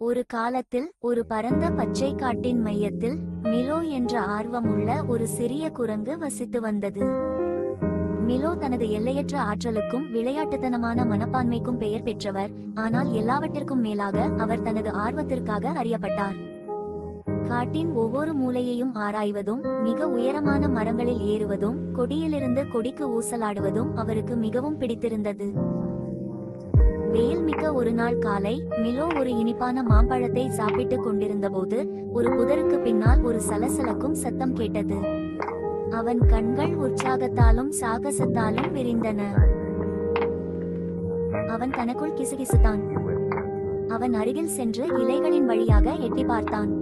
ஒரு காலத்தில் ஒரு பரந்த பச்சை காட்டின் மையத்தில் மிலோ என்ற ஆர்வமுள்ள ஒரு சிறிய குரங்கு வசித்து வந்தது. மிலோ தனது எல்லையற்ற ஆற்றலுக்கும் விளையாட்டுத்தனமான மனப்பான்மைக்கும் பெயர் பெற்றவர். ஆனால் எல்லாவற்றிற்கும் மேலாக அவர் தனது ஆர்வத்திற்காக அறியப்பட்டார். காட்டின் ஒவ்வொரு மூலையையும் ஆராய்வதும், மிக உயரமான மரங்களில் ஏறுவதும், கொடியிலிருந்து கொடிக்கு ஊசலாடுவதும் அவருக்கு மிகவும் பிடித்திருந்தது. வெயில் மிக்க ஒரு நாள் காலை மிலோ ஒரு இனிப்பான மாம்பழத்தை சாப்பிட்டுக் கொண்டிருந்தபோது ஒரு புதருக்கு பின்னால் ஒரு சலசலக்கும் சத்தம் கேட்டது. அவன் கண்கள் உற்சாகத்தாலும் சாகசத்தாலும் விரிந்தன. அவன் தனக்குள் கிசுகிசுத்தான். அவன் அருகில் சென்று இலைகளின் வழியாக எட்டி பார்த்தான்.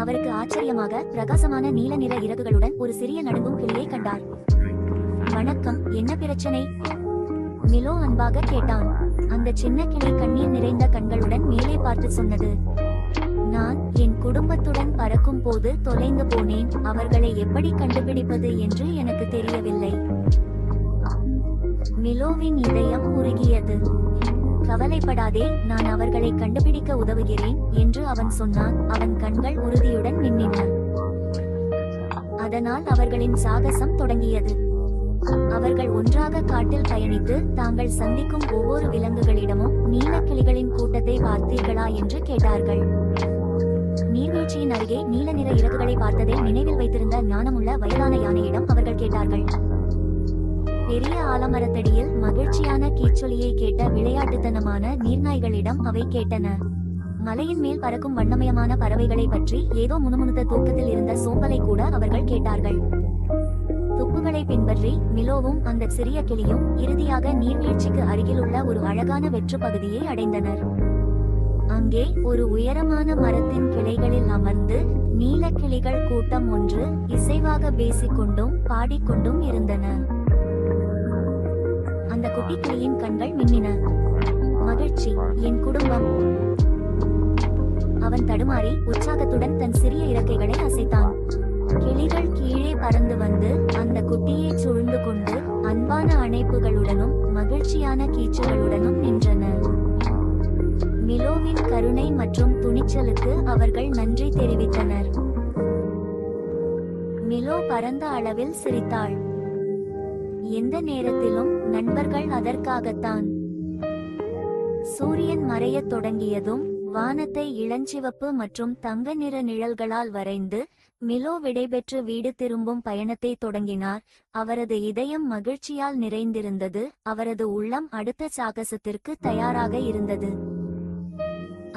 அவருக்கு ஆச்சரியமாக பிரகாசமான நீல நிற இறகுகளுடன் ஒரு சிறிய நடுங்கும் கிளியை கண்டார். வணக்கம், என்ன பிரச்சனை? மிலோ அன்பாக கேட்டான். அந்த சின்ன கிளி கண்ணீர் நிறைந்த கண்களுடன் மேலே பார்த்து சொன்னது, நான் என் குடும்பத்துடன் பறக்கும் போது தொலைந்து போனேன். அவர்களை எப்படி கண்டுபிடிப்பது என்று எனக்கு தெரியவில்லை. மிலோவின் இதயம் உருகியது. கவலைப்படாதே, நான் அவர்களை கண்டுபிடிக்க உதவுகிறேன் என்று அவன் சொன்னான். அவன் கண்கள் உறுதியுடன் மின்னின. அதனால் அவர்களின் சாகசம் தொடங்கியது. அவர்கள் ஒன்றாக காட்டில் பயணித்து தாங்கள் சந்திக்கும் ஒவ்வொரு விலங்குகளிடமும் நீலக்கிளிகளின் கூட்டத்தை பார்த்தீர்களா என்று கேட்டார்கள். நீர்வீழ்ச்சியின் அருகே நீல நிற இறகுகளை பார்த்ததை நினைவில் வைத்திருந்த ஞானமுள்ள வயதான யானையிடம் அவர்கள் கேட்டார்கள். பெரிய ஆலமரத்தடியில் மகிழ்ச்சியான கீச்சொலியை கேட்ட விளையாட்டுத்தனமான நீர்நாய்களிடம் அவை கேட்டன. மலையின் மேல் பறக்கும் வண்ணமயமான பறவைகளை பற்றி ஏதோ முணுமுணுத்த தூக்கத்தில் இருந்த சோம்பலை கூட அவர்கள் கேட்டார்கள். துப்புகளை பின்பற்றி மிலோவும் அந்த சிறிய கிளியும் இறுதியாக நீர்வீழ்ச்சிக்கு அருகிலுள்ள ஒரு அழகான வெற்று பகுதியை அடைந்தனர். அங்கே ஒரு உயரமான மரத்தின் கிளைகளில் அமர்ந்து நீலக்கிளிகள் கூட்டம் ஒன்று இசைவாக பேசிக்கொண்டும் பாடிக்கொண்டும் இருந்தன. அந்த குட்டி கிளியின் கண்கள் மின்னின. மகிழ்ச்சி, என் குடும்பம். அவன் தடுமாறி உற்சாகத்துடன் தன் சிறிய இறக்கைகளை அசைத்தான். கிளிகள் கீழே பறந்து வந்து அந்த குட்டியை சூழ்ந்து கொண்டு அன்பான அணைப்புகளுடனும் மகிழ்ச்சியான கீச்சுகளுடனும் நின்றன. மிலோவின் கருணை மற்றும் துணிச்சலுக்கு அவர்கள் நன்றி தெரிவித்தனர். மிலோ பரந்த அளவில் சிரித்தாள். எந்த நேரத்திலும் நண்பர்கள் அதற்காகத்தான். சூரியன் மறையத் தொடங்கியதும் வானத்தை இளஞ்சிவப்பு மற்றும் தங்க நிற நிழல்களால் வரைந்து மிலோ விடைபெற்று வீடு திரும்பும் பயணத்தை தொடங்கினார். அவரது இதயம் மகிழ்ச்சியால் நிறைந்திருந்தது. அவரது உள்ளம் அடுத்த சாகசத்திற்கு தயாராக இருந்தது.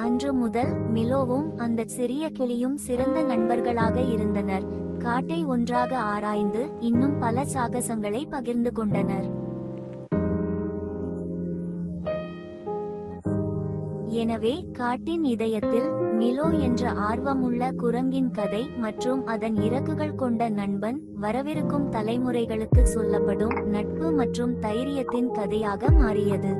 அன்று முதல் மிலோவும் அந்த சிறிய கிளியும் சிறந்த நண்பர்களாக இருந்தனர். காட்டை ஒன்றாக ஆராய்ந்து இன்னும் பல சாகசங்களை பகிர்ந்து கொண்டனர். எனவே காட்டின் இதயத்தில் மிலோ என்ற ஆர்வமுள்ள குரங்கின் கதை மற்றும் அதன் இறகுகள் கொண்ட நண்பன் வரவிருக்கும் தலைமுறைகளுக்கு சொல்லப்படும் நட்பு மற்றும் தைரியத்தின் கதையாக மாறியது.